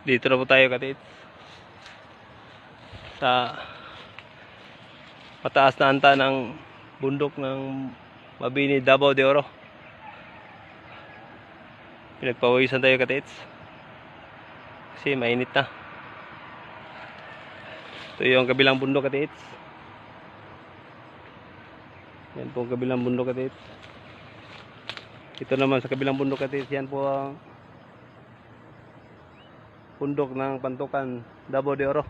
Dito na po tayo katits sa mataas na anta ng bundok ng Mabini, Davao de Oro. Pinagpawisan tayo katits kasi mainit na. Ito yung kabilang bundok katits. Yan po ang kabilang bundok katits. Ito naman sa kabilang bundok katits, yan po ang bundok ng Pantukan, Davao de Oro.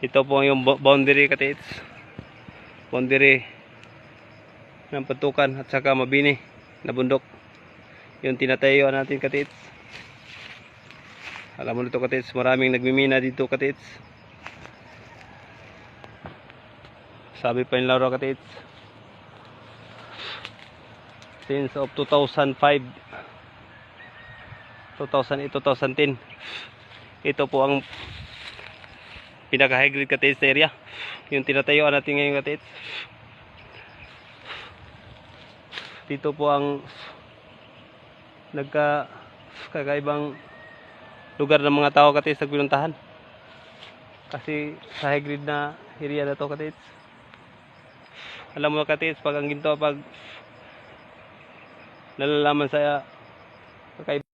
Ito po yung boundary katits, boundary ng Pantukan at saka Mabini na bundok, yung tinatayuan natin katits. Alam mo nito katits, maraming nagmimina dito katits. Sabi pa yung laro katits, since of 2005, 2008, 2010, ito po ang pinaka high grade katits na area, yung tinatayuan natin ngayon katits. Dito po ang kakaibang lugar ng mga tao katits nagpinuntahan, kasi sa high grade na area na to katits. Alam mo katits, pag ang ginto, pag nalalaman sa kakaiba